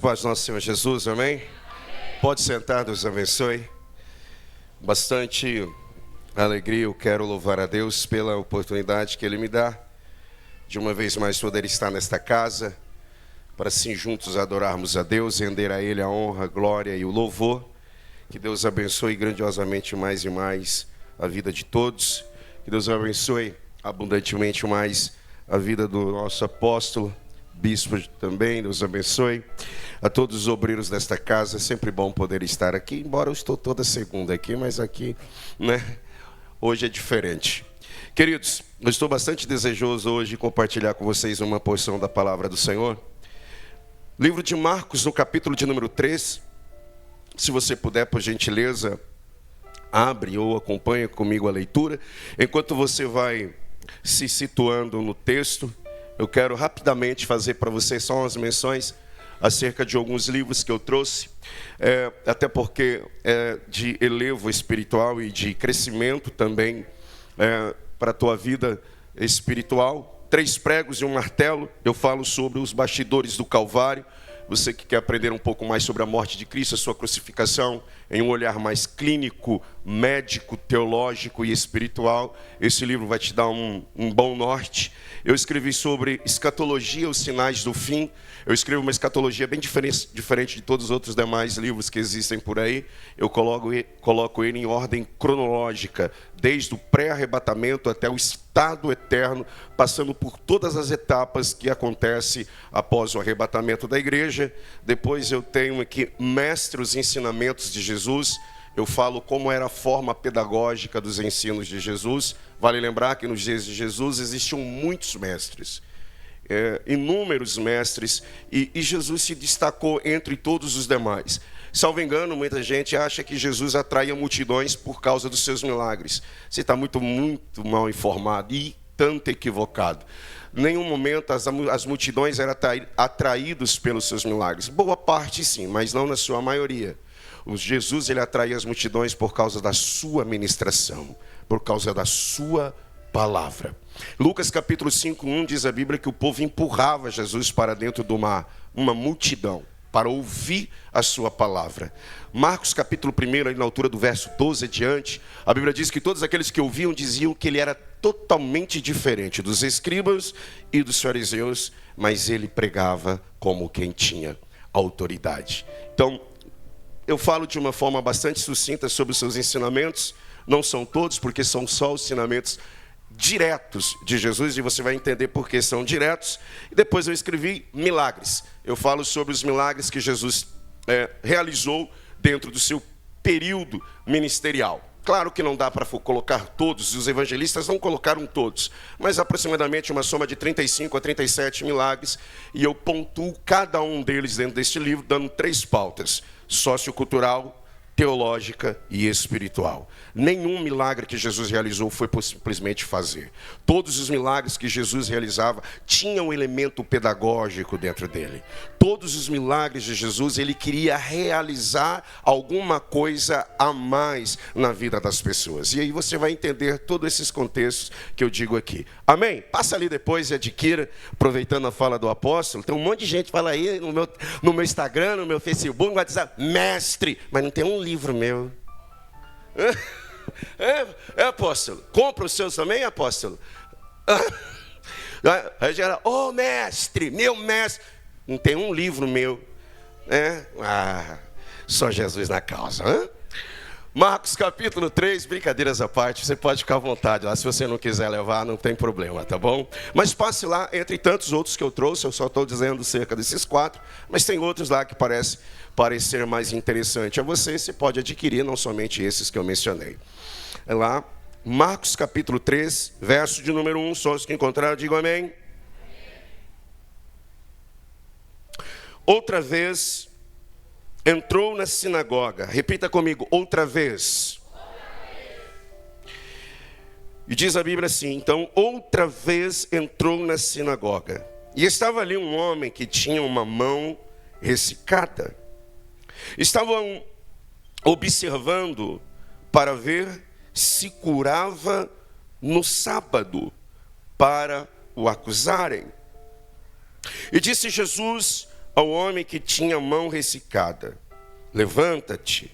Paz do nosso Senhor Jesus, amém? Pode sentar, Deus abençoe. Bastante alegria, eu quero louvar a Deus pela oportunidade que Ele me dá de uma vez mais poder estar nesta casa, para assim juntos adorarmos a Deus, render a Ele a honra, a glória e o louvor. Que Deus abençoe grandiosamente mais e mais a vida de todos. Que Deus abençoe abundantemente mais a vida do nosso apóstolo, bispo também. Deus abençoe a todos os obreiros desta casa. É sempre bom poder estar aqui, embora eu estou toda segunda aqui, mas aqui, né, hoje é diferente. Queridos, eu estou bastante desejoso hoje de compartilhar com vocês uma porção da palavra do Senhor. Livro de Marcos, no capítulo de número 3. Se você puder, por gentileza, abre ou acompanha comigo a leitura. Enquanto você vai se situando no texto, eu quero rapidamente fazer para vocês só umas menções acerca de alguns livros que eu trouxe, até porque é de elevo espiritual e de crescimento também para a tua vida espiritual. 3 pregos e um martelo. Eu falo sobre os bastidores do Calvário. Você que quer aprender um pouco mais sobre a morte de Cristo, a sua crucificação, em um olhar mais clínico, médico, teológico e espiritual, esse livro vai te dar um bom norte. Eu escrevi sobre escatologia, os sinais do fim. Eu escrevo uma escatologia bem diferente de todos os outros demais livros que existem por aí. Eu coloco ele em ordem cronológica, desde o pré-arrebatamento até o estado eterno, passando por todas as etapas que acontecem após o arrebatamento da igreja. Depois eu tenho aqui Mestre os Ensinamentos de Jesus. Eu falo como era a forma pedagógica dos ensinos de Jesus. Vale lembrar que nos dias de Jesus existiam muitos mestres, inúmeros mestres, e Jesus se destacou entre todos os demais. Salvo engano, muita gente acha que Jesus atraía multidões por causa dos seus milagres. Você está muito mal informado e tanto equivocado. Em nenhum momento as multidões eram atraídas pelos seus milagres. Boa parte sim, mas não na sua maioria. Jesus, ele atraía as multidões por causa da sua ministração, por causa da sua palavra. Lucas capítulo 5:1 diz a Bíblia que o povo empurrava Jesus para dentro de uma multidão, para ouvir a sua palavra. Marcos capítulo 1, ali na altura do verso 12 adiante, a Bíblia diz que todos aqueles que ouviam diziam que ele era totalmente diferente dos escribas e dos fariseus, mas ele pregava como quem tinha autoridade. Então, eu falo de uma forma bastante sucinta sobre os seus ensinamentos. Não são todos, porque são só os ensinamentos diretos de Jesus, e você vai entender por que são diretos. E depois eu escrevi milagres. Eu falo sobre os milagres que Jesus realizou dentro do seu período ministerial. Claro que não dá para colocar todos, os evangelistas não colocaram todos, mas aproximadamente uma soma de 35 a 37 milagres, e eu pontuo cada um deles dentro deste livro, dando 3 pautas: sociocultural, teológica e espiritual. Nenhum milagre que Jesus realizou foi por simplesmente fazer. Todos os milagres que Jesus realizava tinham um elemento pedagógico dentro dele. Todos os milagres de Jesus, ele queria realizar alguma coisa a mais na vida das pessoas. E aí você vai entender todos esses contextos que eu digo aqui. Amém? Passa ali depois e adquira, aproveitando a fala do apóstolo. Tem um monte de gente que fala aí no meu Instagram, no meu Facebook, vai dizer mestre, mas não tem um livro meu. Apóstolo, compra os seus também, apóstolo? Aí gera, mestre, meu mestre. Não tem um livro meu. Só Jesus na causa. Marcos capítulo 3, brincadeiras à parte, você pode ficar à vontade lá, se você não quiser levar, não tem problema, tá bom? Mas passe lá, entre tantos outros que eu trouxe, eu só estou dizendo cerca desses 4, mas tem outros lá que parecer mais interessante a você pode adquirir, não somente esses que eu mencionei. É lá, Marcos capítulo 3, verso de número 1, só os que encontraram, digam amém. Outra vez entrou na sinagoga. Repita comigo, outra vez. E diz a Bíblia assim: então, outra vez entrou na sinagoga. E estava ali um homem que tinha uma mão ressecada. Estavam observando para ver se curava no sábado, para o acusarem. E disse Jesus ao homem que tinha a mão ressecada: levanta-te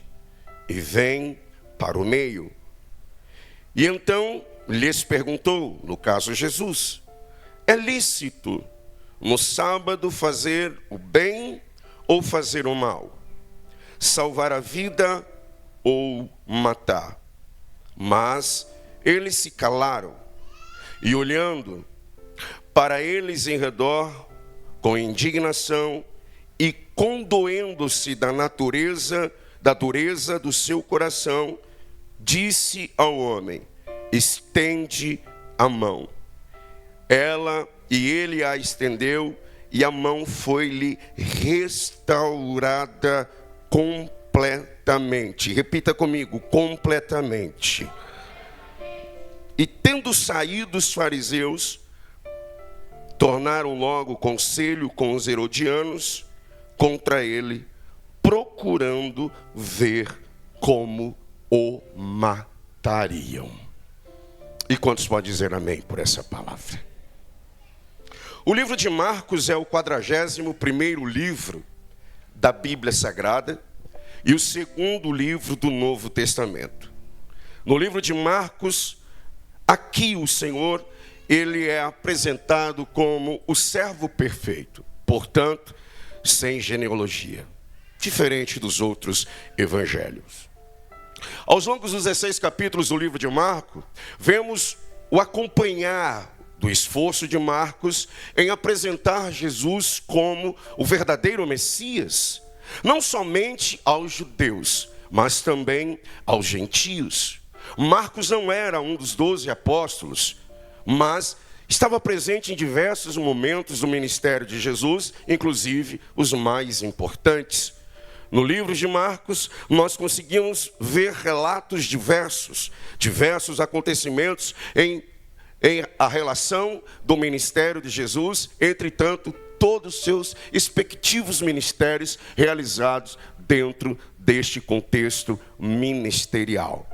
e vem para o meio. E então lhes perguntou, no caso Jesus: é lícito no sábado fazer o bem ou fazer o mal? Salvar a vida ou matar? Mas eles se calaram, e olhando para eles em redor, com indignação e condoendo-se da dureza do seu coração, disse ao homem: estende a mão. Ele a estendeu, e a mão foi-lhe restaurada completamente. Repita comigo: completamente. E tendo saído os fariseus, tornaram logo conselho com os herodianos contra ele, procurando ver como o matariam. E quantos podem dizer amém por essa palavra? O livro de Marcos é o 41º livro da Bíblia Sagrada e o segundo livro do Novo Testamento. No livro de Marcos, aqui o Senhor, ele é apresentado como o servo perfeito, portanto, sem genealogia, diferente dos outros evangelhos. Aos longos dos 16 capítulos do livro de Marcos, vemos o acompanhar do esforço de Marcos em apresentar Jesus como o verdadeiro Messias, não somente aos judeus, mas também aos gentios. Marcos não era um dos 12 apóstolos, mas estava presente em diversos momentos do ministério de Jesus, inclusive os mais importantes. No livro de Marcos, nós conseguimos ver relatos diversos acontecimentos em a relação do ministério de Jesus, entretanto, todos os seus respectivos ministérios realizados dentro deste contexto ministerial.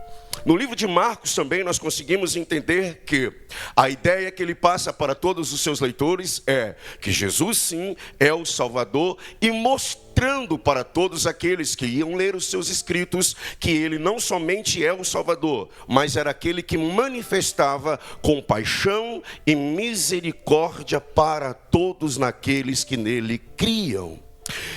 No livro de Marcos também nós conseguimos entender que a ideia que ele passa para todos os seus leitores é que Jesus sim é o Salvador, e mostrando para todos aqueles que iam ler os seus escritos que ele não somente é o Salvador, mas era aquele que manifestava compaixão e misericórdia para todos naqueles que nele criam.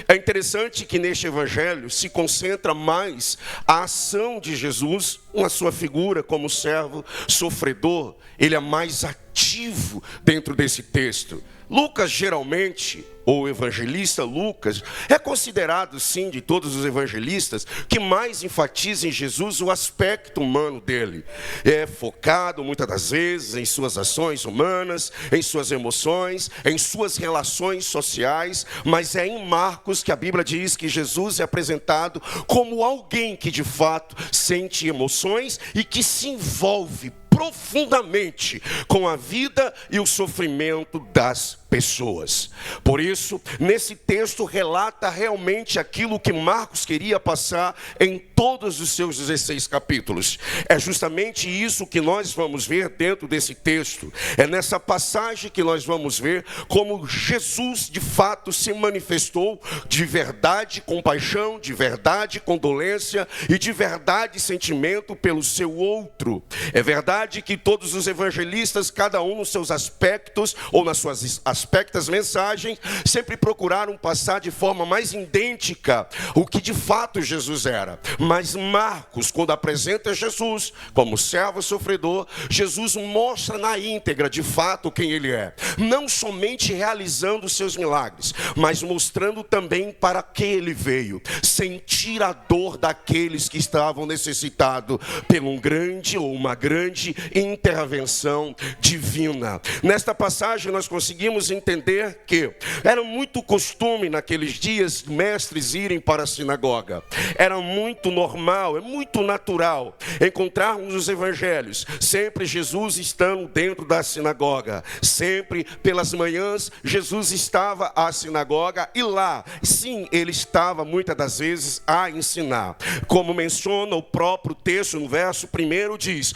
É interessante que neste evangelho se concentra mais a ação de Jesus na sua figura como servo sofredor. Ele é mais ativo dentro desse texto. Lucas geralmente, ou o evangelista Lucas, é considerado sim de todos os evangelistas que mais enfatiza em Jesus o aspecto humano dele. É focado muitas das vezes em suas ações humanas, em suas emoções, em suas relações sociais, mas é em Marcos que a Bíblia diz que Jesus é apresentado como alguém que de fato sente emoções e que se envolve profundamente com a vida e o sofrimento das pessoas. Por isso, nesse texto relata realmente aquilo que Marcos queria passar em todos os seus 16 capítulos. É justamente isso que nós vamos ver dentro desse texto. É nessa passagem que nós vamos ver como Jesus de fato se manifestou de verdade compaixão, de verdade condolência e de verdade sentimento pelo seu outro. É verdade que todos os evangelistas, cada um nos seus aspectos ou nas suas aspectas mensagens, sempre procuraram passar de forma mais idêntica o que de fato Jesus era. Mas Marcos, quando apresenta Jesus como servo sofredor, Jesus mostra na íntegra de fato quem ele é, não somente realizando os seus milagres, mas mostrando também para que ele veio, sentir a dor daqueles que estavam necessitados por um grande ou uma grande intervenção divina. Nesta passagem nós conseguimos entender que era muito costume naqueles dias mestres irem para a sinagoga. Era muito normal, é muito natural encontrarmos os evangelhos sempre Jesus estando dentro da sinagoga. Sempre pelas manhãs Jesus estava à sinagoga e lá, sim, ele estava muitas das vezes a ensinar. Como menciona o próprio texto no verso 1, diz: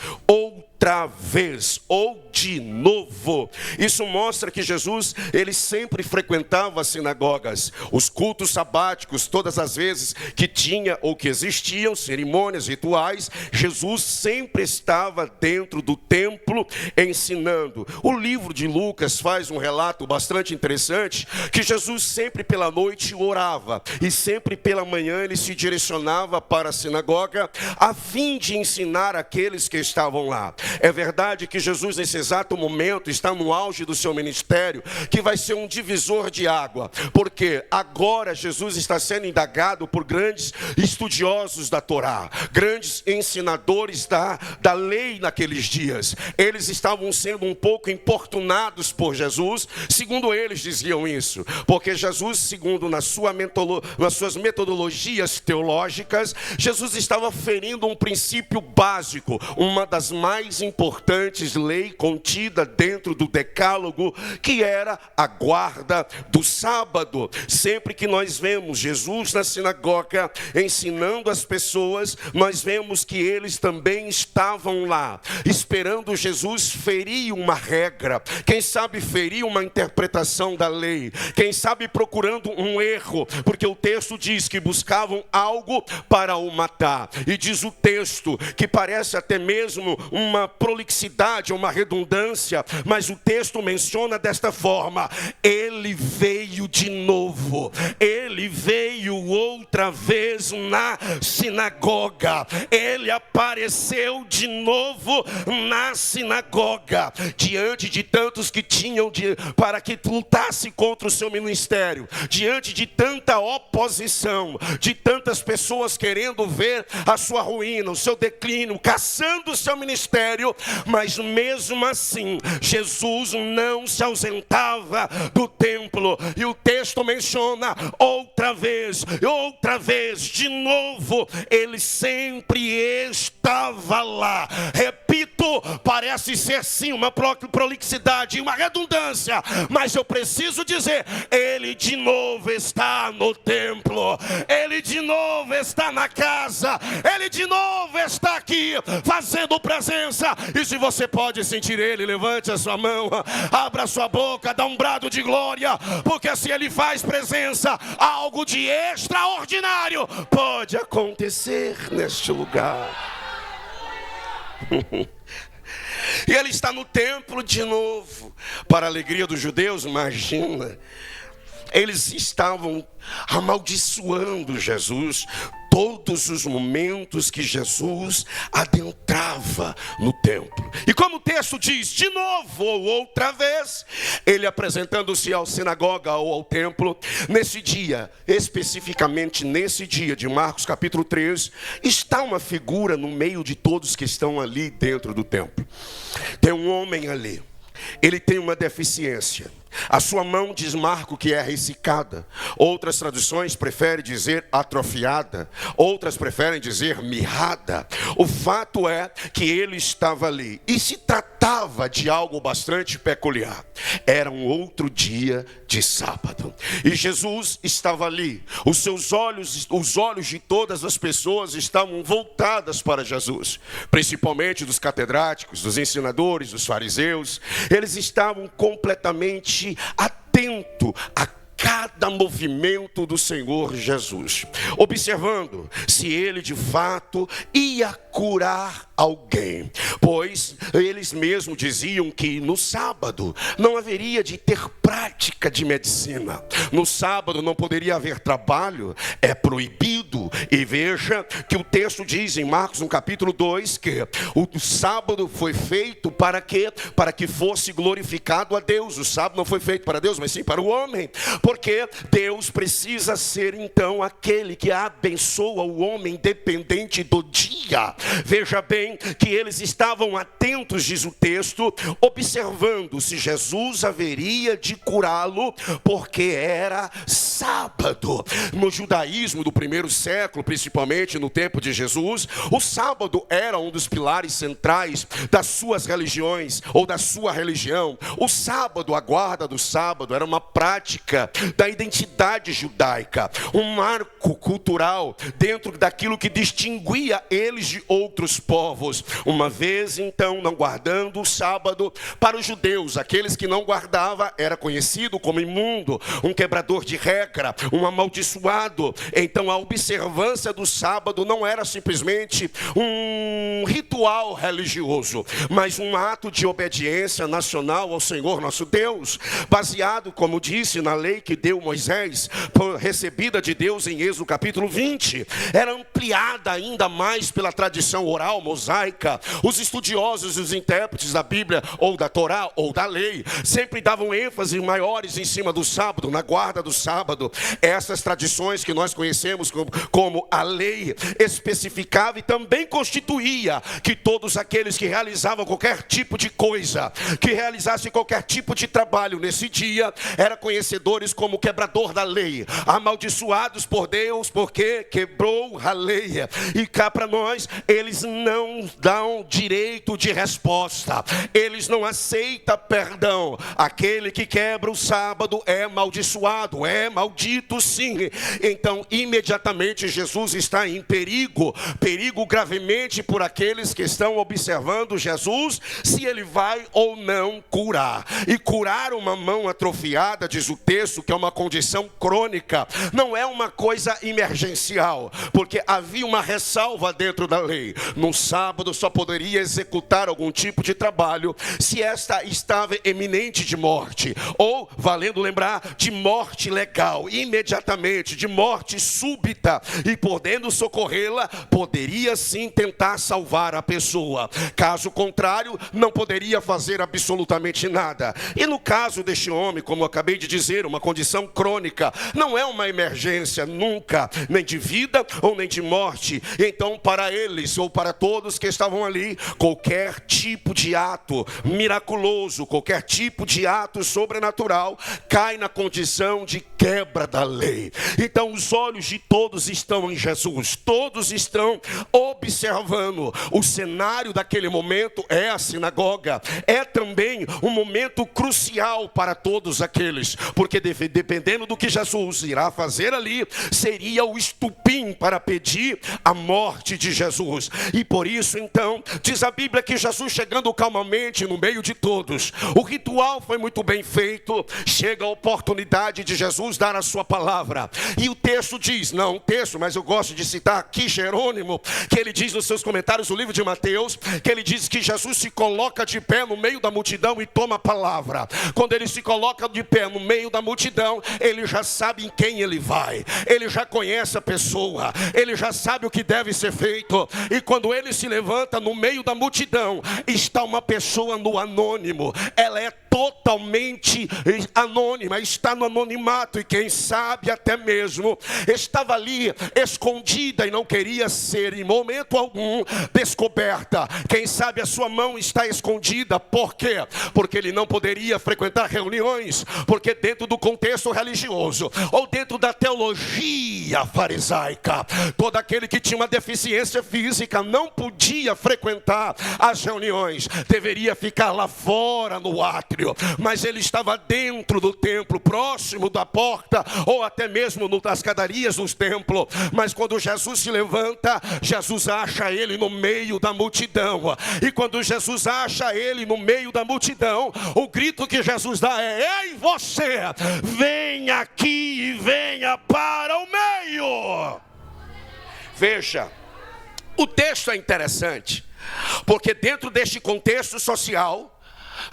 outra vez, ou de novo. Isso mostra que Jesus, ele sempre frequentava as sinagogas, os cultos sabáticos, todas as vezes que tinha ou que existiam cerimônias, rituais, Jesus sempre estava dentro do templo ensinando. O livro de Lucas faz um relato bastante interessante, que Jesus sempre pela noite orava, e sempre pela manhã ele se direcionava para a sinagoga, a fim de ensinar aqueles que estavam lá. É verdade que Jesus nesse exato momento está no auge do seu ministério, que vai ser um divisor de água, porque agora Jesus está sendo indagado por grandes estudiosos da Torá, grandes ensinadores da lei naqueles dias. Eles estavam sendo um pouco importunados por Jesus, segundo eles diziam isso, porque Jesus, segundo nas suas metodologias teológicas, Jesus estava ferindo um princípio básico, uma das mais importantes leis contida dentro do decálogo, que era a guarda do sábado. Sempre que nós vemos Jesus na sinagoga ensinando as pessoas, nós vemos que eles também estavam lá, esperando Jesus ferir uma regra, quem sabe ferir uma interpretação da lei, quem sabe procurando um erro, porque o texto diz que buscavam algo para o matar, e diz o texto que parece até mesmo uma prolixidade, uma redundância, mas o texto menciona desta forma: ele veio de novo, ele veio outra vez na sinagoga, ele apareceu de novo na sinagoga, diante de tantos que tinham para que lutasse contra o seu ministério, diante de tanta oposição, de tantas pessoas querendo ver a sua ruína, o seu declínio, caçando o seu ministério, mas mesmo assim, Jesus não se ausentava do templo, e o texto menciona outra vez, de novo, ele sempre estava lá. Repito, parece ser sim uma prolixidade, uma redundância, mas eu preciso dizer, ele de novo está no templo, ele de novo está na casa, ele de novo está aqui, fazendo presença. E se você pode sentir ele, levante a sua mão, abra a sua boca, dá um brado de glória, porque se ele faz presença, algo de extraordinário pode acontecer neste lugar. E ele está no templo de novo, para a alegria dos judeus. Imagina, eles estavam amaldiçoando Jesus todos os momentos que Jesus adentrava no templo. E como o texto diz, de novo ou outra vez, ele apresentando-se à sinagoga ou ao templo, nesse dia, especificamente nesse dia de Marcos capítulo 3, está uma figura no meio de todos que estão ali dentro do templo. Tem um homem ali, ele tem uma deficiência. A sua mão, diz Marco, que é ressecada. Outras traduções preferem dizer atrofiada. Outras preferem dizer mirrada. O fato é que ele estava ali. E se tratava de algo bastante peculiar. Era um outro dia de sábado. E Jesus estava ali. Os olhos de todas as pessoas estavam voltadas para Jesus. Principalmente dos catedráticos, dos ensinadores, dos fariseus. Eles estavam completamente atento a cada movimento do Senhor Jesus, observando se ele de fato ia curar alguém, pois eles mesmos diziam que no sábado não haveria de ter prática de medicina, no sábado não poderia haver trabalho, é proibido. E veja que o texto diz em Marcos no capítulo 2 que o sábado foi feito para que fosse glorificado a Deus. O sábado não foi feito para Deus, mas sim para o homem, porque Deus precisa ser então aquele que abençoa o homem independente do dia. Veja bem que eles estavam atentos, diz o texto, observando se Jesus haveria de curá-lo, porque era sábado. No judaísmo do primeiro século, principalmente no tempo de Jesus, o sábado era um dos pilares centrais das suas religiões, ou da sua religião. O sábado, a guarda do sábado, era uma prática da identidade judaica, um marco cultural dentro daquilo que distinguia eles de outros povos. Uma vez então não guardando o sábado, para os judeus, aqueles que não guardavam era conhecido como imundo, um quebrador de regra, um amaldiçoado. Então a observância do sábado não era simplesmente um ritual religioso, mas um ato de obediência nacional ao Senhor nosso Deus, baseado, como disse, na lei que deu Moisés, recebida de Deus em Êxodo capítulo 20, era ampliada ainda mais pela tradição oral mosaica. Os estudiosos e os intérpretes da Bíblia, ou da Torá, ou da lei, sempre davam ênfase maiores em cima do sábado, na guarda do sábado. Essas tradições que nós conhecemos como a lei especificava e também constituía que todos aqueles que realizavam qualquer tipo de coisa, que realizassem qualquer tipo de trabalho nesse dia, eram conhecedores como quebrador da lei, amaldiçoados por Deus porque quebrou a lei. E cá para nós, eles não dão direito de resposta, eles não aceitam perdão. Aquele que quebra o sábado é amaldiçoado, é maldito sim. Então imediatamente Jesus está em perigo gravemente por aqueles que estão observando Jesus, se ele vai ou não curar. E curar uma mão atrofiada, diz o texto, que é uma condição crônica, não é uma coisa emergencial, porque havia uma ressalva dentro da lei: no sábado só poderia executar algum tipo de trabalho se esta estava eminente de morte, ou, valendo lembrar, de morte legal, imediatamente, de morte súbita, e podendo socorrê-la, poderia sim tentar salvar a pessoa. Caso contrário, não poderia fazer absolutamente nada. E no caso deste homem, como eu acabei de dizer, uma condição crônica, não é uma emergência nunca, nem de vida ou nem de morte. Então para eles, ou para todos que estavam ali, qualquer tipo de ato miraculoso, qualquer tipo de ato sobrenatural, cai na condição de quebra da lei. Então os olhos de todos estão em Jesus, todos estão observando. O cenário daquele momento é a sinagoga, é também um momento crucial para todos aqueles, porque dependendo do que Jesus irá fazer ali, seria o estupim para pedir a morte de Jesus. E por isso então, diz a Bíblia que Jesus, chegando calmamente no meio de todos, o ritual foi muito bem feito, chega a oportunidade de Jesus dar a sua palavra, e o texto diz, não o texto, mas eu gosto de citar aqui Jerônimo, que ele diz nos seus comentários do livro de Mateus, que ele diz que Jesus se coloca de pé no meio da multidão e toma a palavra. Quando ele se coloca de pé no meio da multidão, ele já sabe em quem ele vai, ele já conhece a pessoa, ele já sabe o que deve ser feito. E quando ele se levanta no meio da multidão, está uma pessoa no anônimo, ela é totalmente anônima, está no anonimato, e quem sabe até mesmo estava ali escondida e não queria ser em momento algum descoberta. Quem sabe a sua mão está escondida. Por quê? Porque ele não poderia frequentar reuniões, porque dentro do contexto religioso, ou dentro da teologia farisaica, todo aquele que tinha uma deficiência física não podia frequentar as reuniões, deveria ficar lá fora no átrio. Mas ele estava dentro do templo, próximo da porta, ou até mesmo nas escadarias do templo. Mas quando Jesus se levanta, Jesus acha ele no meio da multidão. E quando Jesus acha ele no meio da multidão, o grito que Jesus dá é: ei você, vem aqui e venha para o meio. Veja, o texto é interessante, porque dentro deste contexto social,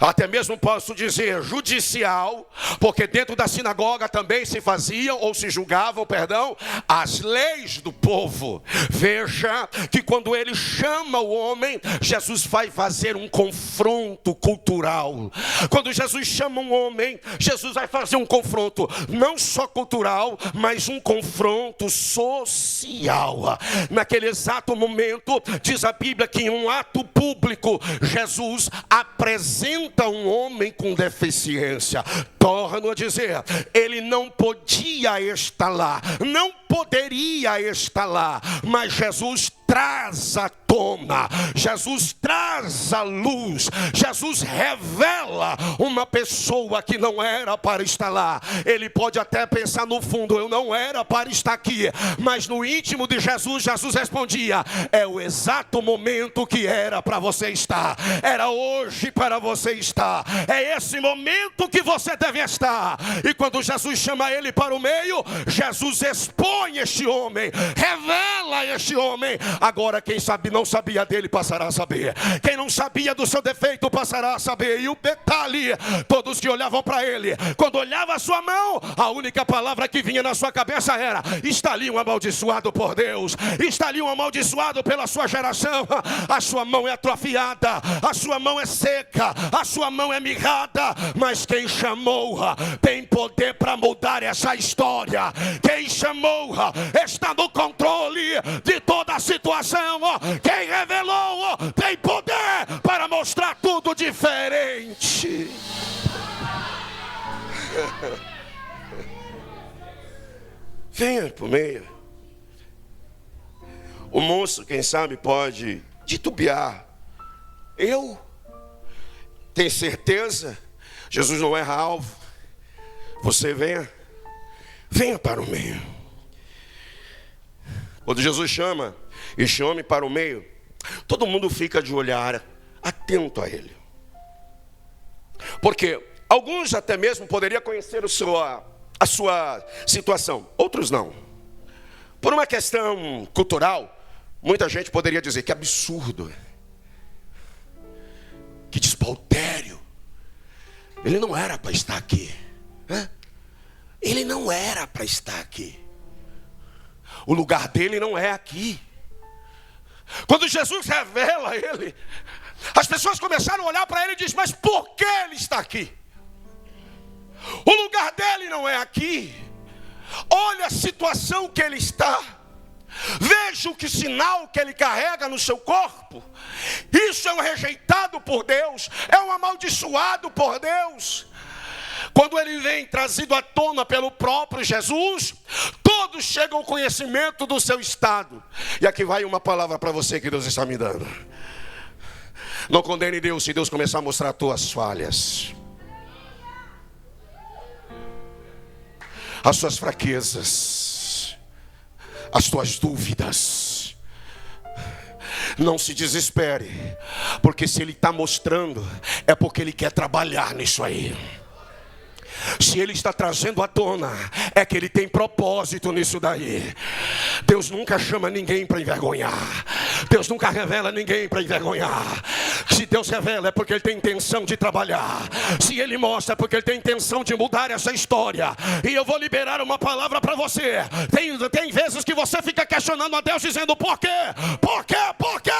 até mesmo posso dizer judicial, porque dentro da sinagoga também se faziam, ou se julgavam, as leis do povo. Veja que quando ele chama o homem, Jesus vai fazer um confronto cultural. Quando Jesus chama um homem, Jesus vai fazer um confronto não só cultural, mas um confronto social. Naquele exato momento, diz a Bíblia que em um ato público, Jesus apresenta um homem com deficiência. Torno a dizer, ele não podia estar lá, não poderia estar lá, mas Jesus traz à tona, Jesus traz à luz, Jesus revela uma pessoa que não era para estar lá. Ele pode até pensar no fundo, eu não era para estar aqui, mas no íntimo de Jesus, Jesus respondia: é o exato momento que era para você estar, era hoje para você estar, é esse momento que você deve estar. E quando Jesus chama ele para o meio, Jesus expõe este homem, revela este homem. Agora quem sabe, não sabia dele, passará a saber. Quem não sabia do seu defeito, passará a saber. E o detalhe, todos que olhavam para ele, quando olhava a sua mão, a única palavra que vinha na sua cabeça era: está ali um amaldiçoado por Deus, está ali um amaldiçoado pela sua geração. A sua mão é atrofiada, a sua mão é seca, a sua mão é mirrada, mas quem chamou tem poder para mudar essa história. Quem chamou está no controle de toda a situação. Quem revelou tem poder para mostrar tudo diferente. Venha por meio. O moço, quem sabe, pode titubear. Eu tenho certeza, Jesus não erra alvo. Você venha para o meio. Quando Jesus chama este homem para o meio, todo mundo fica de olhar atento a ele. Porque alguns até mesmo poderiam conhecer a sua situação, outros não. Por uma questão cultural, muita gente poderia dizer: que absurdo, que despautério, ele não era para estar aqui, né? Ele não era para estar aqui, o lugar dele não é aqui. Quando Jesus revela ele, as pessoas começaram a olhar para ele e dizem: mas por que ele está aqui? O lugar dele não é aqui. Olha a situação que ele está. Veja o que sinal que ele carrega no seu corpo. Isso é um rejeitado por Deus, é um amaldiçoado por Deus. Quando ele vem trazido à tona pelo próprio Jesus, todos chegam ao conhecimento do seu estado. E aqui vai uma palavra para você que Deus está me dando. Não condene Deus se Deus começar a mostrar as tuas falhas, as suas fraquezas, as tuas dúvidas. Não se desespere, porque se Ele está mostrando, é porque Ele quer trabalhar nisso aí. Se Ele está trazendo à tona, é que Ele tem propósito nisso daí. Deus nunca chama ninguém para envergonhar. Deus nunca revela ninguém para envergonhar. Se Deus revela, é porque Ele tem intenção de trabalhar. Se Ele mostra, é porque Ele tem intenção de mudar essa história. E eu vou liberar uma palavra para você. Tem vezes que você fica questionando a Deus, dizendo: por quê? Por quê? Por quê?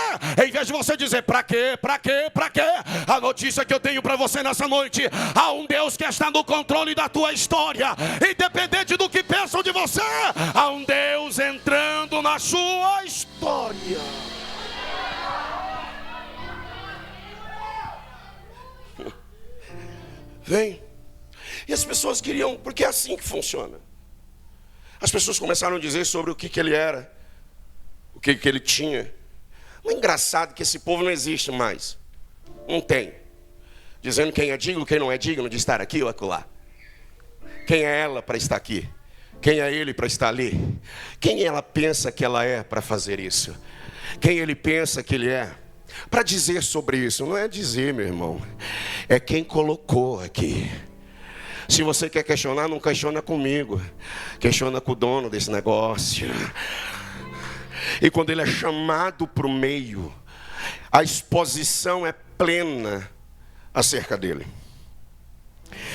Em vez de você dizer: para quê? Para quê? Para quê? A notícia que eu tenho para você nessa noite: há um Deus que está no controle da tua história. Independente do que pensam de você, há um Deus entrando na sua história. Vem. E as pessoas queriam, porque é assim que funciona. As pessoas começaram a dizer sobre o que ele era, o que ele tinha. O engraçado é que esse povo não existe mais. Não tem. Dizendo quem é digno, quem não é digno de estar aqui ou acolá. Quem é ela para estar aqui? Quem é ele para estar ali? Quem ela pensa que ela é para fazer isso? Quem ele pensa que ele é para dizer sobre isso? Não é dizer, meu irmão, é quem colocou aqui. Se você quer questionar, não questiona comigo, questiona com o dono desse negócio. E quando ele é chamado para o meio, a exposição é plena acerca dele.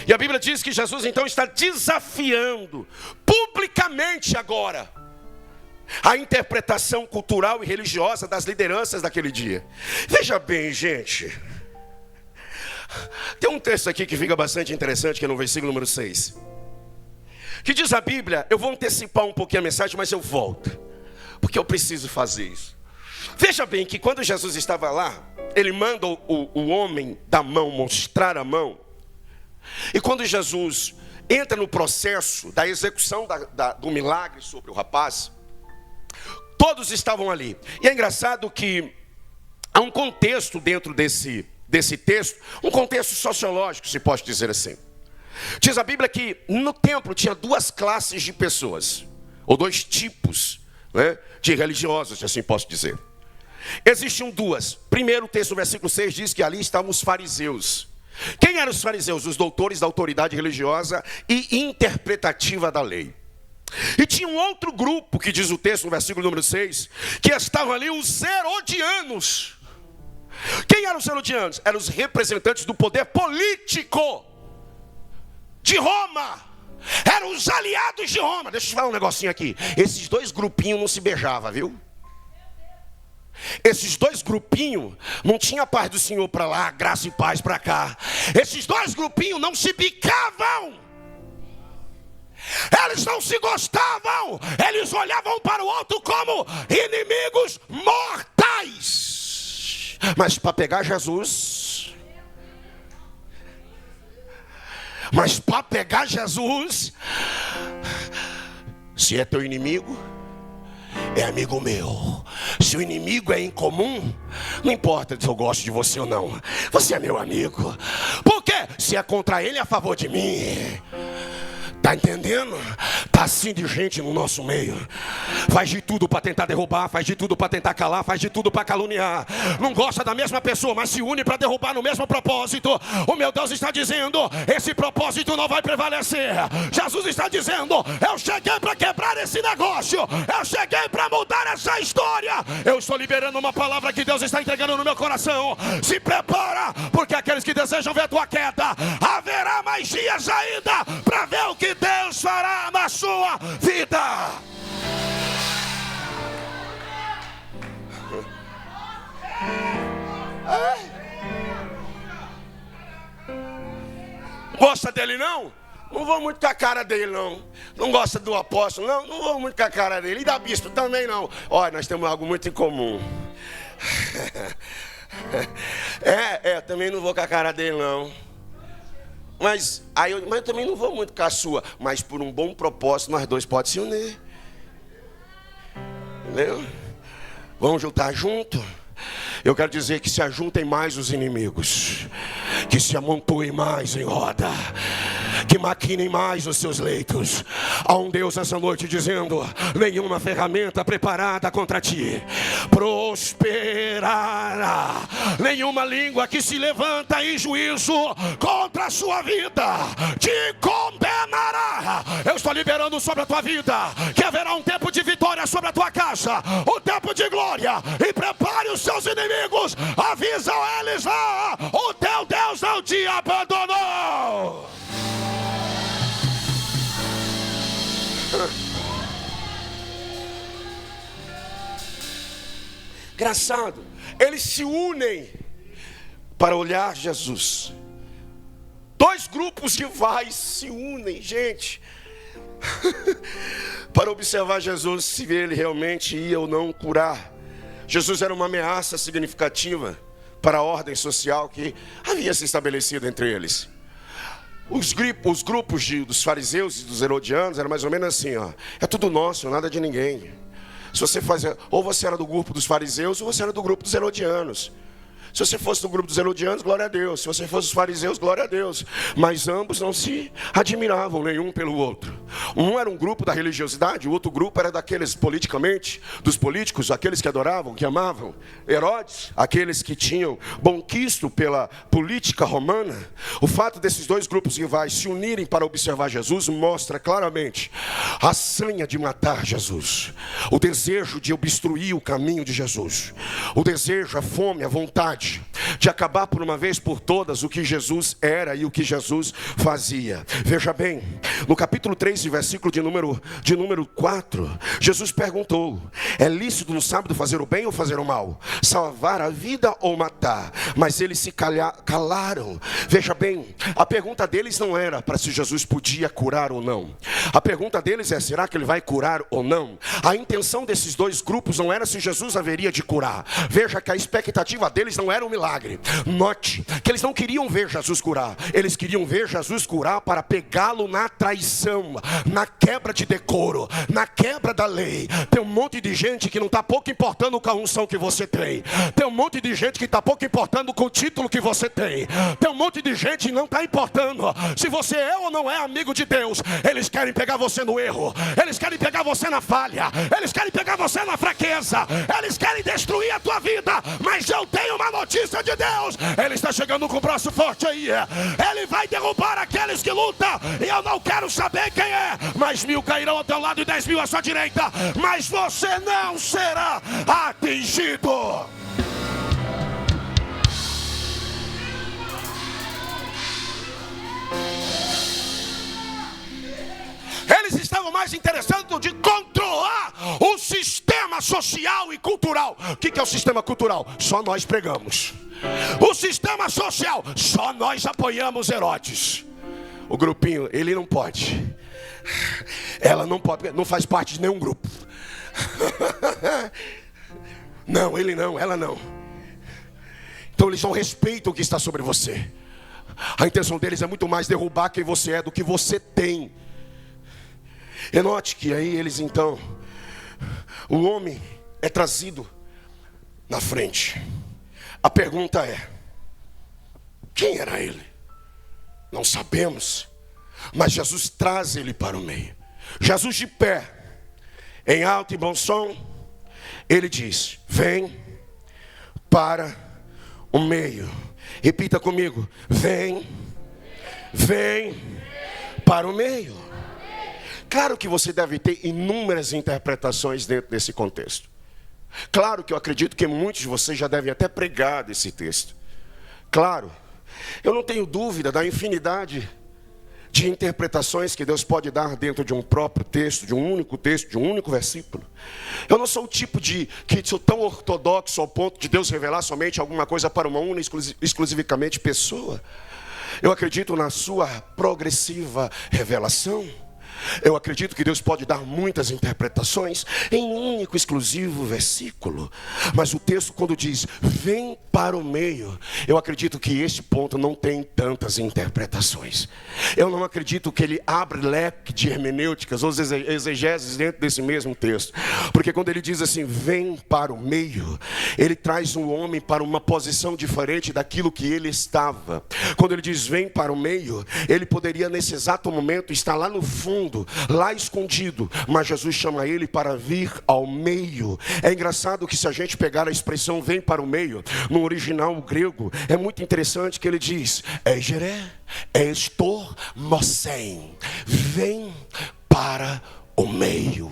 E a Bíblia diz que Jesus então está desafiando publicamente agora a interpretação cultural e religiosa das lideranças daquele dia. Veja bem, gente, tem um texto aqui que fica bastante interessante, que é no versículo número 6, que diz a Bíblia, eu vou antecipar um pouquinho a mensagem, mas eu volto, porque eu preciso fazer isso. Veja bem que quando Jesus estava lá, ele manda o homem da mão mostrar a mão. E quando Jesus entra no processo da execução do milagre sobre o rapaz, todos estavam ali. E é engraçado que Há um contexto dentro desse texto, um contexto sociológico, se pode dizer assim. Diz a Bíblia que no templo tinha duas classes de pessoas, ou dois tipos, né, de religiosos, se assim posso dizer. Existiam duas. Primeiro, o texto, versículo 6, diz que ali estavam os fariseus. Quem eram os fariseus? Os doutores da autoridade religiosa e interpretativa da lei. E tinha um outro grupo, que diz o texto, no versículo número 6, que estavam ali os herodianos. Quem eram os herodianos? Eram os representantes do poder político de Roma. Eram os aliados de Roma. Deixa eu te falar um negocinho aqui. Esses dois grupinhos não se beijavam, viu? Esses dois grupinhos não tinha paz do Senhor para lá, graça e paz para cá. Esses dois grupinhos não se bicavam. Eles não se gostavam. Eles olhavam para o outro como inimigos mortais. Mas para pegar Jesus, se é teu inimigo, é amigo meu. Se o inimigo é incomum, não importa se eu gosto de você ou não, você é meu amigo. Por quê? Se é contra ele, é a favor de mim. Tá entendendo? Tá assim de gente no nosso meio. Faz de tudo para tentar derrubar, faz de tudo para tentar calar, faz de tudo para caluniar. Não gosta da mesma pessoa, mas se une para derrubar no mesmo propósito. O meu Deus está dizendo, esse propósito não vai prevalecer. Jesus está dizendo, eu cheguei para quebrar esse negócio. Eu cheguei para mudar essa história. Eu estou liberando uma palavra que Deus está entregando no meu coração. Se prepara, porque aqueles que desejam ver a tua queda, haverá mais dias ainda para ver o que Deus fará na sua vida. Gosta dele não? Não vou muito com a cara dele não. Não gosta do apóstolo não? Não vou muito com a cara dele. E da bispo também não. Olha, nós temos algo muito em comum. Também não vou com a cara dele não. Mas eu também não vou muito com a sua. Mas por um bom propósito, nós dois podemos se unir. Entendeu? Vamos juntar junto. Eu quero dizer que se ajuntem mais os inimigos. Que se amontoem mais em roda. Que maquinem mais os seus leitos. Há um Deus essa noite dizendo, nenhuma ferramenta preparada contra ti prosperará. Nenhuma língua que se levanta em juízo contra a sua vida te condenará. Eu estou liberando sobre a tua vida que haverá um tempo de vitória sobre a tua casa, um tempo de glória. E prepare os seus inimigos, avisa eles lá, o teu Deus não te abandonou. Engraçado, eles se unem para olhar Jesus. Dois grupos rivais se unem, gente, para observar Jesus, se ele realmente ia ou não curar. Jesus era uma ameaça significativa para a ordem social que havia se estabelecido entre eles. Os grupos dos fariseus e dos herodianos eram mais ou menos assim, ó, é tudo nosso, nada de ninguém. Se você fazia, ou você era do grupo dos fariseus ou você era do grupo dos herodianos. Se você fosse do grupo dos herodianos, glória a Deus. Se você fosse dos fariseus, glória a Deus. Mas ambos não se admiravam nenhum pelo outro. Um era um grupo da religiosidade, o outro grupo era daqueles politicamente, dos políticos, aqueles que adoravam, que amavam Herodes, aqueles que tinham bom quisto pela política romana. O fato desses dois grupos rivais se unirem para observar Jesus mostra claramente a sanha de matar Jesus, o desejo de obstruir o caminho de Jesus, o desejo, a fome, a vontade de acabar por uma vez por todas o que Jesus era e o que Jesus fazia. Veja bem, no capítulo 3, versículo de número 4, Jesus perguntou, é lícito no sábado fazer o bem ou fazer o mal? Salvar a vida ou matar? Mas eles se calaram. Veja bem, a pergunta deles não era para se Jesus podia curar ou não. A pergunta deles é, será que ele vai curar ou não? A intenção desses dois grupos não era se Jesus haveria de curar. Veja que a expectativa deles não era um milagre. milagre. Note que eles não queriam ver Jesus curar, eles queriam ver Jesus curar para pegá-lo na traição, na quebra de decoro, na quebra da lei. Tem um monte de gente que não está pouco importando com a unção que você tem. Tem um monte de gente que está pouco importando com o título que você tem. Tem um monte de gente que não está importando se você é ou não é amigo de Deus. Eles querem pegar você no erro, eles querem pegar você na falha, eles querem pegar você na fraqueza, eles querem destruir a tua vida. Mas eu tenho uma notícia de Deus: Ele está chegando com o braço forte aí. Ele vai derrubar aqueles que lutam, e eu não quero saber quem é. Mas 1000 cairão ao teu lado e 10.000 à sua direita, mas você não será atingido. Eles estavam mais interessados de controlar o sistema social e cultural. O que é o sistema cultural? Só nós pregamos. O sistema social, só nós apoiamos Herodes. O grupinho, ele não pode. Ela não pode, não faz parte de nenhum grupo. Não, ele não, ela não. Então eles não respeitam o que está sobre você. A intenção deles é muito mais derrubar quem você é do que você tem. E note que aí eles então, o homem é trazido na frente. A pergunta é: quem era ele? Não sabemos. Mas Jesus traz ele para o meio. Jesus de pé, em alto e bom som, ele diz: vem para o meio. Repita comigo: vem para o meio. Claro que você deve ter inúmeras interpretações dentro desse contexto. Claro que eu acredito que muitos de vocês já devem até pregar desse texto. Claro, eu não tenho dúvida da infinidade de interpretações que Deus pode dar dentro de um próprio texto, de um único versículo. Eu não sou o tipo que sou tão ortodoxo ao ponto de Deus revelar somente alguma coisa para uma única, exclusivamente pessoa. Eu acredito na sua progressiva revelação. Eu acredito que Deus pode dar muitas interpretações em um único, exclusivo versículo. Mas o texto, quando diz vem para o meio, eu acredito que este ponto não tem tantas interpretações. Eu não acredito que ele abre leque de hermenêuticas ou exegeses dentro desse mesmo texto. Porque quando ele diz assim, vem para o meio, ele traz um homem para uma posição diferente daquilo que ele estava. Quando ele diz vem para o meio, ele poderia nesse exato momento estar lá no fundo, lá escondido, mas Jesus chama ele para vir ao meio. É engraçado que se a gente pegar a expressão vem para o meio, no original grego, é muito interessante que ele diz Egeré, estor mosem, vem para o meio.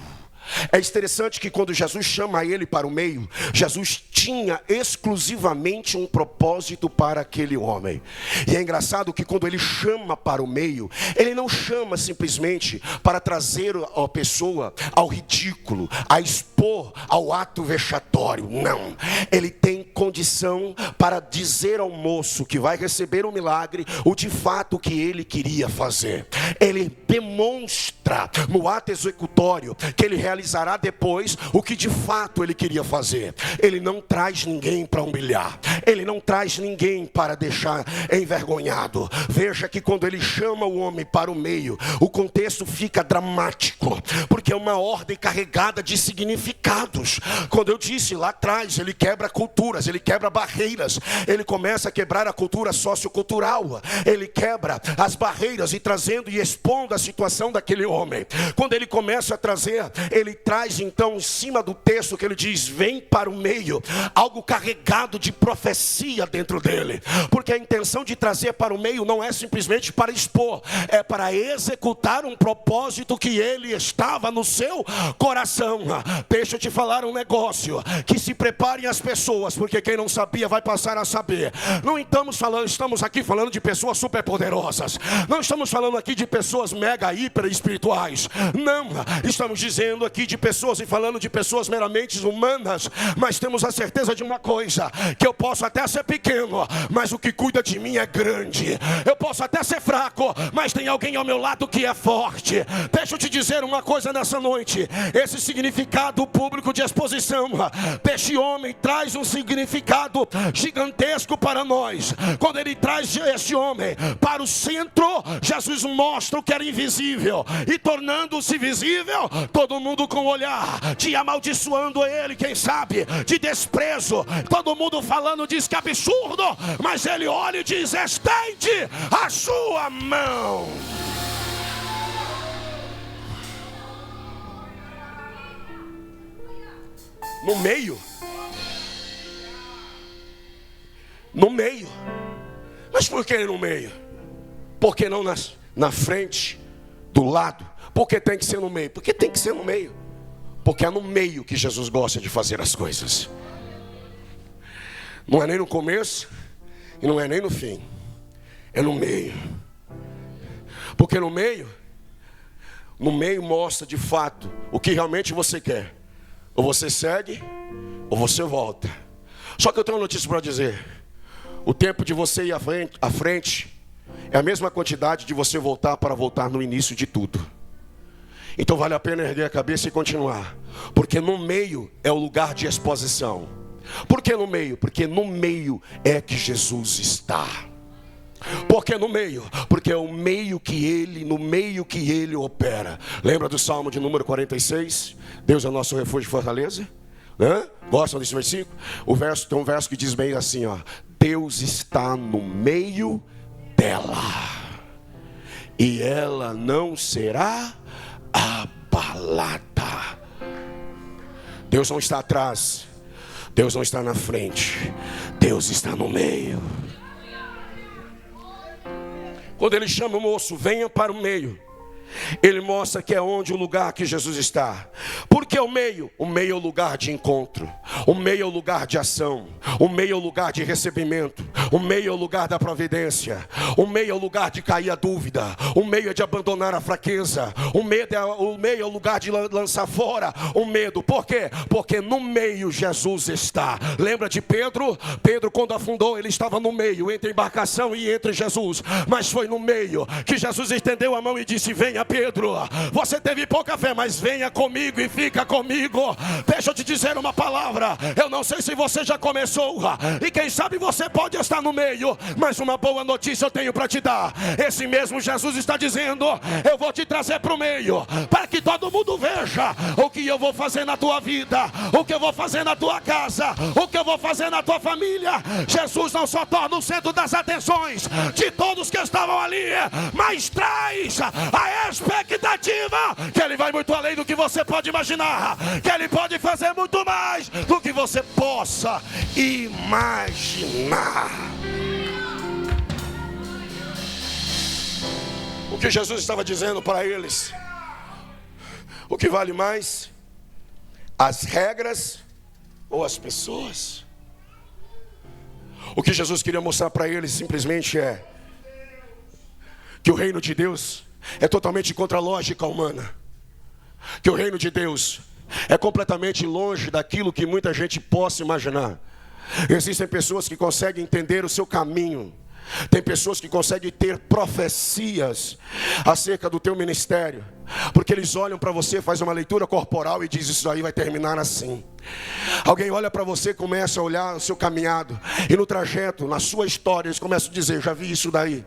É interessante que quando Jesus chama ele para o meio, Jesus tinha exclusivamente um propósito para aquele homem. E é engraçado que quando ele chama para o meio, ele não chama simplesmente para trazer a pessoa ao ridículo, a expor ao ato vexatório. Não, ele tem condição para dizer ao moço que vai receber o milagre o de fato que ele queria fazer. Ele demonstra no ato executório que ele realizará depois o que de fato ele queria fazer. Ele não traz ninguém para humilhar, ele não traz ninguém para deixar envergonhado. Veja que quando ele chama o homem para o meio, o contexto fica dramático, porque é uma ordem carregada de significados. Quando eu disse lá atrás, ele quebra culturas, ele quebra barreiras, ele começa a quebrar a cultura sociocultural, ele quebra as barreiras e trazendo e expondo a situação daquele homem. Quando ele começa a trazer, ele traz então em cima do texto que ele diz vem para o meio, algo carregado de profecia dentro dele, porque a intenção de trazer para o meio não é simplesmente para expor, é para executar um propósito que ele estava no seu coração. Deixa eu te falar um negócio, que se preparem as pessoas, porque quem não sabia vai passar a saber. Não estamos aqui falando de pessoas super poderosas, não estamos falando aqui de pessoas mega hiper espirituais, não, estamos dizendo aqui de pessoas e falando de pessoas meramente humanas, mas temos a certeza de uma coisa, que eu posso até ser pequeno, mas o que cuida de mim é grande. Eu posso até ser fraco, mas tem alguém ao meu lado que é forte. Deixa eu te dizer uma coisa nessa noite, esse significado público de exposição deste homem traz um significado gigantesco para nós. Quando ele traz este homem para o centro, Jesus mostra o que era invisível, e tornando-se visível, todo mundo com o olhar de amaldiçoando ele, quem sabe, de desprezo, todo mundo falando, diz que absurdo, mas ele olha e diz: estende a sua mão. No meio. Mas por que no meio? Por que não na frente, do lado? Por que tem que ser no meio? Porque tem que ser no meio. Porque é no meio que Jesus gosta de fazer as coisas. Não é nem no começo e não é nem no fim. É no meio. Porque no meio mostra de fato o que realmente você quer. Ou você segue, ou você volta. Só que eu tenho uma notícia para dizer: o tempo de você ir à frente é a mesma quantidade de você voltar para voltar no início de tudo. Então vale a pena erguer a cabeça e continuar. Porque no meio é o lugar de exposição. Por que no meio? Porque no meio é que Jesus está. Por que no meio? Porque é o meio que ele, no meio que ele opera. Lembra do Salmo de número 46? Deus é nosso refúgio e fortaleza. Gostam desse versículo? Tem um verso que diz bem assim, ó: Deus está no meio dela, e ela não será abalada. Deus não está atrás, Deus não está na frente, Deus está no meio. Quando ele chama o moço, venha para o meio, ele mostra que é onde o lugar que Jesus está. Porque o meio? O meio é o lugar de encontro. O meio é o lugar de ação. O meio é o lugar de recebimento. O meio é o lugar da providência. O meio é o lugar de cair a dúvida. O meio é de abandonar a fraqueza. O meio é o lugar de lançar fora o medo. Por quê? Porque no meio Jesus está. Lembra de Pedro? Pedro, quando afundou, ele estava no meio, entre a embarcação e entre Jesus. Mas foi no meio que Jesus estendeu a mão e disse: venha, Pedro, você teve pouca fé, mas venha comigo e fica comigo. Deixa eu te dizer uma palavra. Eu não sei se você já começou, e quem sabe você pode estar no meio, mas uma boa notícia eu tenho para te dar. Esse mesmo Jesus está dizendo: eu vou te trazer para o meio, para que todo mundo veja o que eu vou fazer na tua vida, o que eu vou fazer na tua casa, o que eu vou fazer na tua família. Jesus não só torna o centro das atenções de todos que estavam ali, mas traz a expectativa que ele vai muito além do que você pode imaginar, que ele pode fazer muito mais do que você possa imaginar. O que Jesus estava dizendo para eles: o que vale mais, as regras ou as pessoas? O que Jesus queria mostrar para eles simplesmente é que o reino de Deus é totalmente contra a lógica humana. Que o reino de Deus é completamente longe daquilo que muita gente possa imaginar. Existem pessoas que conseguem entender o seu caminho. Tem pessoas que conseguem ter profecias acerca do teu ministério, porque eles olham para você, fazem uma leitura corporal e dizem: isso aí vai terminar assim. Alguém olha para você, começa a olhar o seu caminhado, e no trajeto, na sua história, eles começam a dizer: eu já vi isso daí,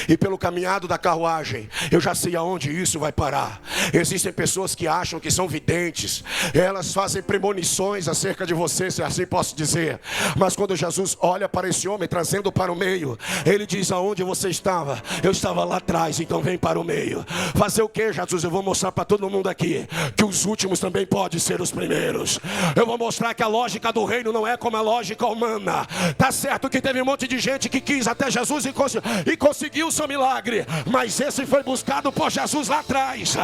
e pelo caminhado da carruagem eu já sei aonde isso vai parar. Existem pessoas que acham que são videntes, elas fazem premonições acerca de você, se assim posso dizer. Mas quando Jesus olha para esse homem, trazendo para o meio, ele diz: aonde você estava? Eu estava lá atrás, então vem para o meio. Fazer o que, Jesus? Eu vou mostrar para todo mundo aqui que os últimos também podem ser os primeiros. Eu vou mostrar que a lógica do reino não é como a lógica humana. Tá certo que teve um monte de gente que quis até Jesus e conseguiu o seu milagre, mas esse foi buscado por Jesus lá atrás.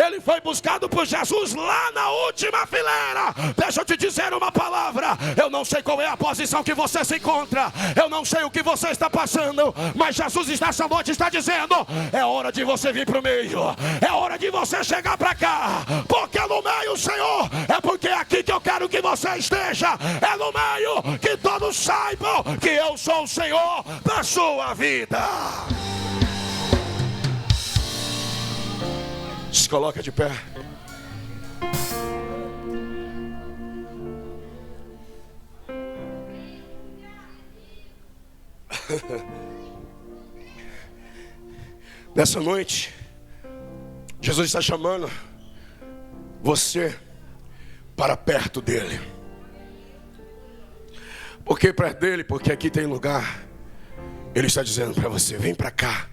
Ele foi buscado por Jesus lá na última fileira. Deixa eu te dizer uma palavra. Eu não sei qual é a posição que você se encontra, eu não sei o que você está passando, mas Jesus nessa noite está dizendo: é hora de você vir para o meio, é hora de você chegar para cá, porque no meio, Senhor, é porque é aqui que eu quero que você esteja. É no meio que todos saibam que eu sou o Senhor da sua vida. Se coloca de pé. Nessa noite, Jesus está chamando você para perto dele. Por que perto dele? Porque aqui tem lugar. Ele está dizendo para você: vem para cá,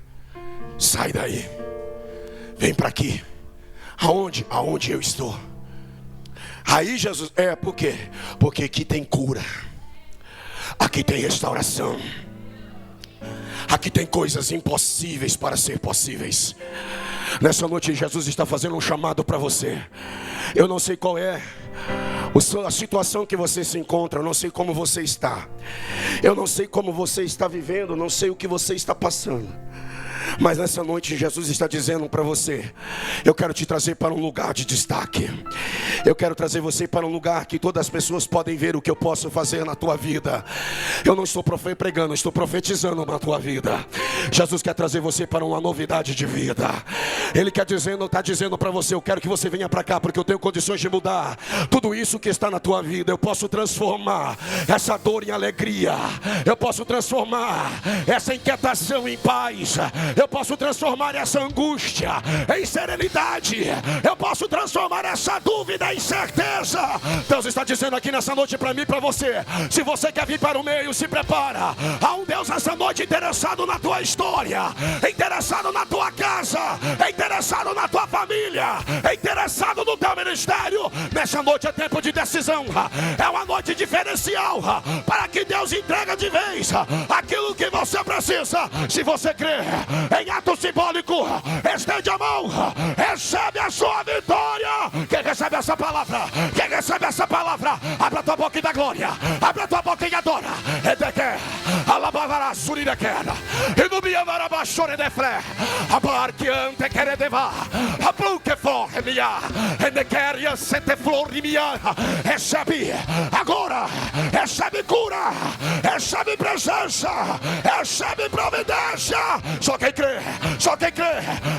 sai daí, vem para aqui. Aonde? Aonde eu estou. Aí Jesus, por quê? Porque aqui tem cura, aqui tem restauração, aqui tem coisas impossíveis para ser possíveis. Nessa noite Jesus está fazendo um chamado para você. Eu não sei qual é a situação que você se encontra, eu não sei como você está, eu não sei como você está vivendo, não sei o que você está passando. Mas nessa noite Jesus está dizendo para você: eu quero te trazer para um lugar de destaque. Eu quero trazer você para um lugar que todas as pessoas podem ver o que eu posso fazer na tua vida. Eu não estou pregando, estou profetizando na tua vida. Jesus quer trazer você para uma novidade de vida. Ele está dizendo para você: eu quero que você venha para cá, porque eu tenho condições de mudar tudo isso que está na tua vida. Eu posso transformar essa dor em alegria. Eu posso transformar essa inquietação em paz. Eu posso transformar essa angústia em serenidade. Eu posso transformar essa dúvida em certeza. Deus está dizendo aqui nessa noite para mim e para você: se você quer vir para o meio, se prepara. Há um Deus nessa noite interessado na tua história, interessado na tua casa, interessado na tua família, interessado no teu ministério. Nessa noite é tempo de decisão. É uma noite diferencial para que Deus entregue de vez aquilo que você precisa. Se você crer em ato simbólico, estende a mão, recebe a sua vitória. Quem recebe essa palavra? Quem recebe essa palavra? Abra a tua boca e dá glória. Abra a tua boca e adora. Edequer, alabavará, suridequera, inubiavarabachore de fle, abarquiante queredeva, abluque forremia, edequeria sete florimia. Recebe agora, recebe cura, recebe presença, recebe providência. Só quem crê, só quem crê.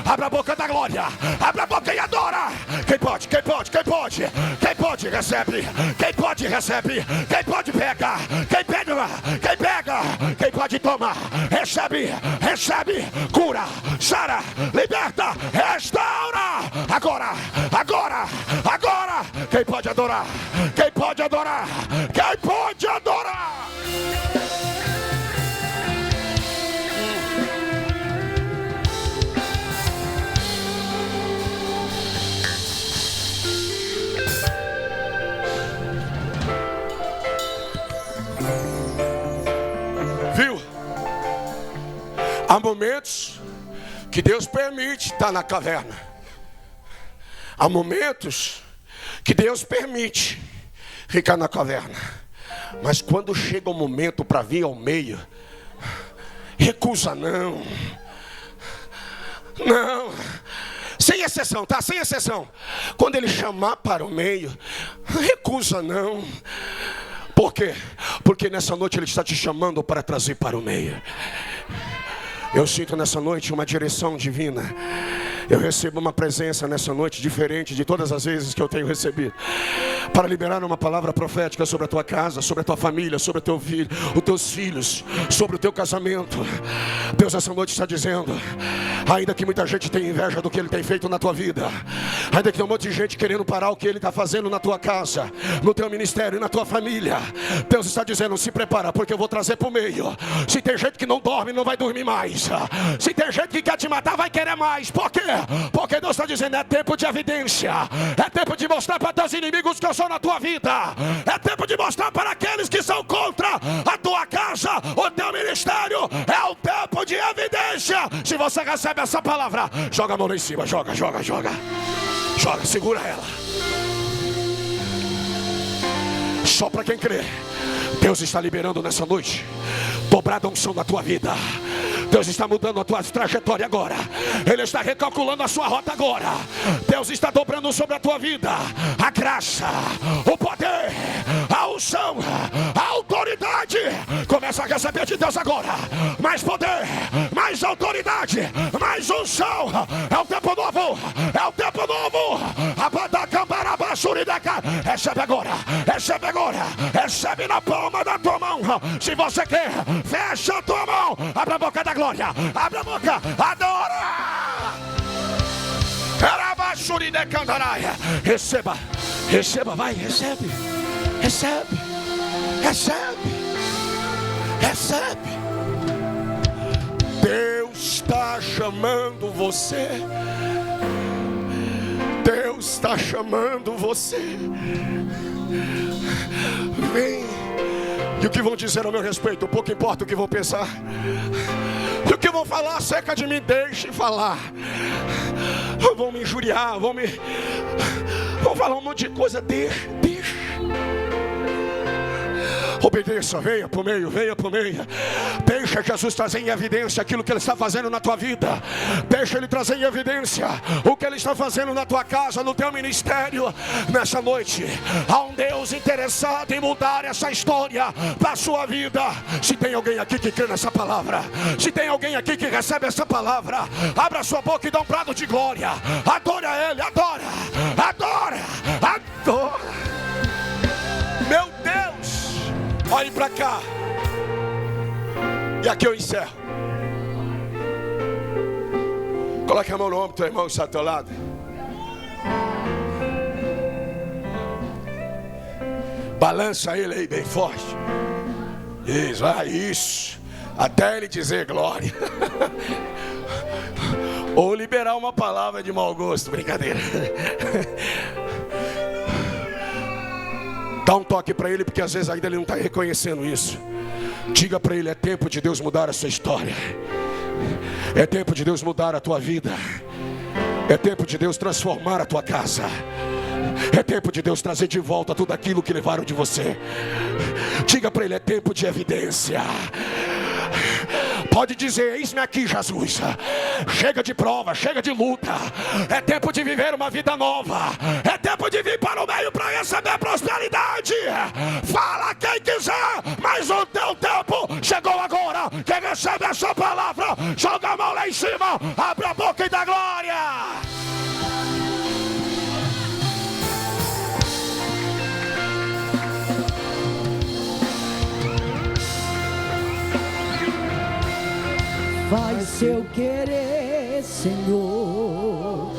Abra a boca da glória, abra a boca e adora. Quem pode, quem pode, quem pode, quem pode recebe, quem pode recebe, quem pode pega, quem pega, quem pega, quem pode toma, recebe, recebe, cura, sara, liberta, restaura. Agora, agora, agora. Quem pode adorar, quem pode adorar, quem pode adorar. Viu? Há momentos que Deus permite estar na caverna. Há momentos que Deus permite ficar na caverna. Mas quando chega o momento para vir ao meio, recusa não. Não. Sem exceção, tá? Sem exceção. Quando ele chamar para o meio, recusa não. Por quê? Porque nessa noite ele está te chamando para trazer para o meio. Eu sinto nessa noite uma direção divina. Eu recebo uma presença nessa noite diferente de todas as vezes que eu tenho recebido, para liberar uma palavra profética sobre a tua casa, sobre a tua família, sobre o teu filho, os teus filhos, sobre o teu casamento. Deus nessa noite está dizendo: ainda que muita gente tenha inveja do que Ele tem feito na tua vida, ainda que tem um monte de gente querendo parar o que Ele está fazendo na tua casa, no teu ministério e na tua família, Deus está dizendo: se prepara, porque eu vou trazer para o meio. Se tem gente que não dorme, não vai dormir mais. Se tem gente que quer te matar, vai querer mais. Por quê? Porque Deus está dizendo: é tempo de evidência, é tempo de mostrar para teus inimigos que eu sou na tua vida, é tempo de mostrar para aqueles que são contra a tua casa, o teu ministério. É o tempo de evidência. Se você recebe essa palavra, joga a mão lá em cima, joga, joga, joga, joga, segura ela. Só para quem crê, Deus está liberando nessa noite dobrada unção na tua vida. Deus está mudando a tua trajetória agora. Ele está recalculando a sua rota agora. Deus está dobrando sobre a tua vida a graça, o poder, a unção, a autoridade. Começa a receber de Deus agora mais poder, mais autoridade, mais unção. É o tempo novo, é o tempo novo. Recebe agora, recebe agora, recebe na palma da tua mão. Se você quer, fecha a tua mão, abre a boca da glória, abre a boca, adora. Receba, receba, vai, recebe, recebe, recebe, recebe. Deus está chamando você. Deus está chamando você. Vem. E o que vão dizer ao meu respeito? Pouco importa o que vão pensar. E o que vão falar acerca de mim? Deixe falar. Vão me injuriar, vão falar um monte de coisa. Deixa. Obedeça, venha para o meio, venha para o meio. Deixa Jesus trazer em evidência aquilo que Ele está fazendo na tua vida. Deixa Ele trazer em evidência o que Ele está fazendo na tua casa, no teu ministério. Nessa noite, há um Deus interessado em mudar essa história para a sua vida. Se tem alguém aqui que crê nessa palavra, se tem alguém aqui que recebe essa palavra, abra a sua boca e dá um brado de glória. Adora Ele, adora, adora, adora. Meu Deus! Olhe para cá. E aqui eu encerro. Coloque a mão no ombro do teu irmão que está ao teu lado. Balança ele aí bem forte. Isso, isso. Até ele dizer glória. Ou liberar uma palavra de mau gosto. Brincadeira. Dá um toque para ele, porque às vezes ainda ele não está reconhecendo isso. Diga para ele: é tempo de Deus mudar a sua história. É tempo de Deus mudar a tua vida. É tempo de Deus transformar a tua casa. É tempo de Deus trazer de volta tudo aquilo que levaram de você. Diga para ele: é tempo de evidência. Pode dizer: eis-me aqui, Jesus. Chega de prova, chega de luta. É tempo de viver uma vida nova. É tempo de vir para o meio para receber prosperidade. Fala quem quiser, mas o teu tempo chegou agora. Quem recebe essa palavra, joga a mão lá em cima, abre a boca e dá glória. Faz seu querer, Senhor.